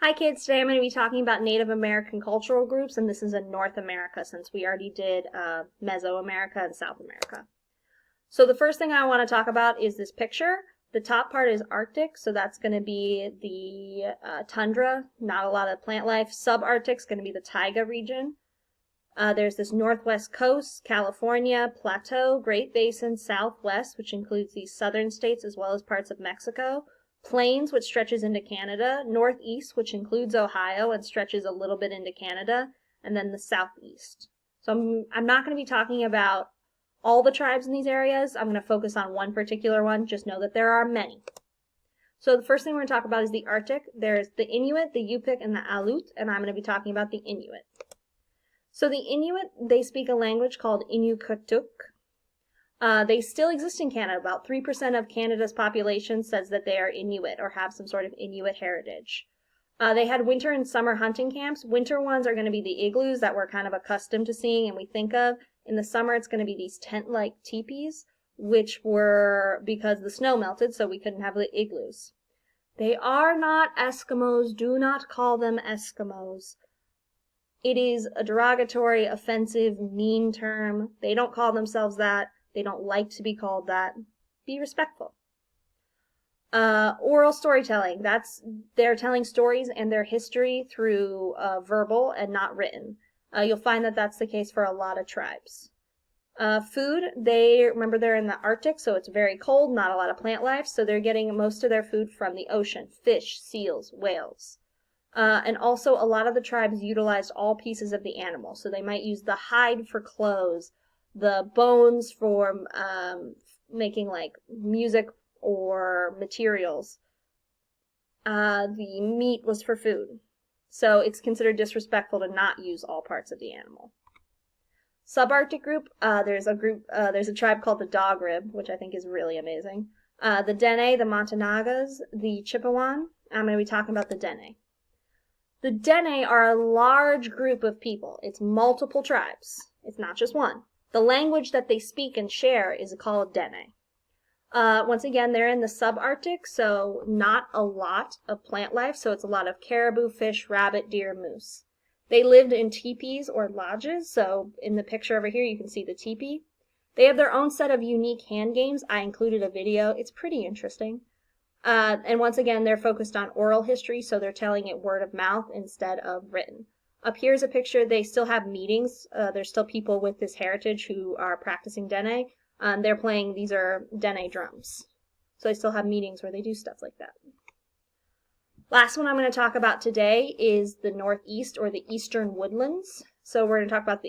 Hi kids, today I'm going to be talking about Native American cultural groups, and this is in North America since we already did Mesoamerica and South America. So the first thing I want to talk about is this picture. The top part is Arctic, so that's going to be the tundra, not a lot of plant life. Subarctic is going to be the taiga region. There's this northwest coast, California, Plateau, Great Basin, Southwest, which includes the southern states as well as parts of Mexico. Plains, which stretches into Canada, Northeast, which includes Ohio and stretches a little bit into Canada, and then the Southeast. So I'm not going to be talking about all the tribes in these areas. I'm going to focus on one particular one. Just know that there are many. So the first thing we're going to talk about is the Arctic. There's the Inuit, the Yupik, and the Aleut, and I'm going to be talking about the Inuit. So the Inuit, they speak a language called Inuktitut. They still exist in Canada. About 3% of Canada's population says that they are Inuit or have some sort of Inuit heritage. They had winter and summer hunting camps. Winter ones are going to be the igloos that we're kind of accustomed to seeing and we think of. In the summer, it's going to be these tent-like teepees, which were because the snow melted, so we couldn't have the igloos. They are not Eskimos. Do not call them Eskimos. It is a derogatory, offensive, mean term. They don't call themselves that. They don't like to be called that. Be respectful. Oral storytelling. They're telling stories and their history through verbal and not written. You'll find that that's the case for a lot of tribes. Food. Remember they're in the Arctic, so it's very cold, not a lot of plant life, so they're getting most of their food from the ocean. Fish, seals, whales. And also a lot of the tribes utilized all pieces of the animal. So they might use the hide for clothes, the bones for making like music or materials. The meat was for food. So it's considered disrespectful to not use all parts of the animal. Subarctic group, there's a tribe called the Dogrib, which I think is really amazing. The Dene, the Montanagas, the Chippewan. I'm going to be talking about the Dene. The Dene are a large group of people. It's multiple tribes. It's not just one. The language that they speak and share is called Dene. Once again, they're in the subarctic, so not a lot of plant life, so it's a lot of caribou, fish, rabbit, deer, moose. They lived in teepees or lodges, so in the picture over here you can see the teepee. They have their own set of unique hand games. I included a video. It's pretty interesting. And once again, they're focused on oral history, so they're telling it word of mouth instead of written. Up here's a picture. They still have meetings. There's still people with this heritage who are practicing Dene. They're playing, these are Dene drums. So they still have meetings where they do stuff like that. Last one I'm going to talk about today is the Northeast or the Eastern Woodlands. So we're going to talk about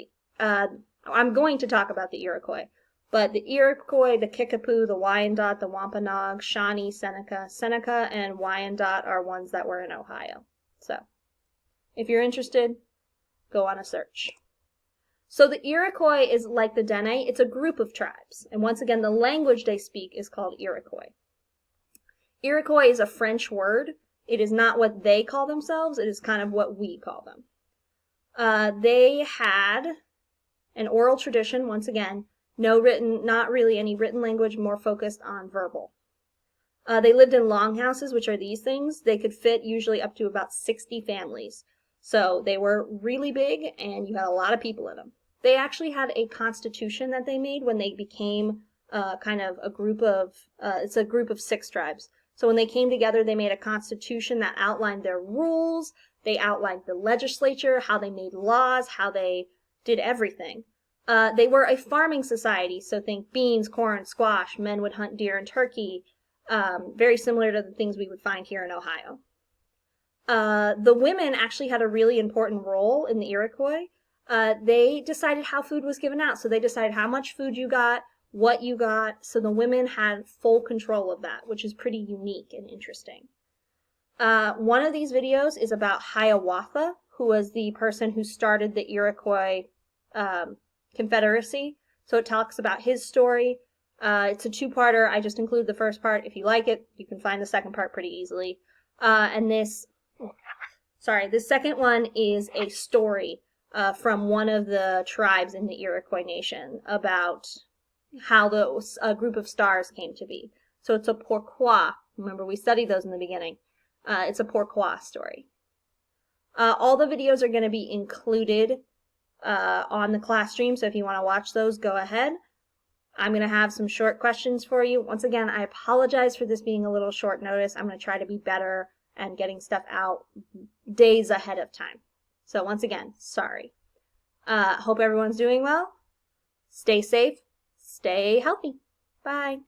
I'm going to talk about the Iroquois. But the Iroquois, the Kickapoo, the Wyandot, the Wampanoag, Shawnee, Seneca, and Wyandot are ones that were in Ohio. So, if you're interested, go on a search. So the Iroquois is like the Dene. It's a group of tribes. And once again, the language they speak is called Iroquois. Iroquois is a French word. It is not what they call themselves. It is kind of what we call them. They had an oral tradition, once again, not really any written language, more focused on verbal. They lived in longhouses, which are these things. They could fit usually up to about 60 families. So they were really big, and you had a lot of people in them. They actually had a constitution that they made when they became kind of a group of, it's a group of 6 tribes. So when they came together, they made a constitution that outlined their rules. They outlined the legislature, how they made laws, how they did everything. They were a farming society, so think beans, corn, squash. Men would hunt deer and turkey, very similar to the things we would find here in Ohio. The women actually had a really important role in the Iroquois. They decided how food was given out, so they decided how much food you got, what you got, so the women had full control of that, which is pretty unique and interesting. One of these videos is about Hiawatha, who was the person who started the Iroquois Confederacy. So it talks about his story. It's a 2-parter. I just include the first part. If you like it, you can find the second part pretty easily. And this second one is a story from one of the tribes in the Iroquois Nation about how a group of stars came to be. So it's a pourquoi. Remember, we studied those in the beginning. It's a pourquoi story. All the videos are going to be included on the class stream, so if you want to watch those, go ahead. I'm going to have some short questions for you. Once again, I apologize for this being a little short notice. I'm going to try to be better and getting stuff out days ahead of time. So once again, sorry. Hope everyone's doing well. Stay safe. Stay healthy. Bye.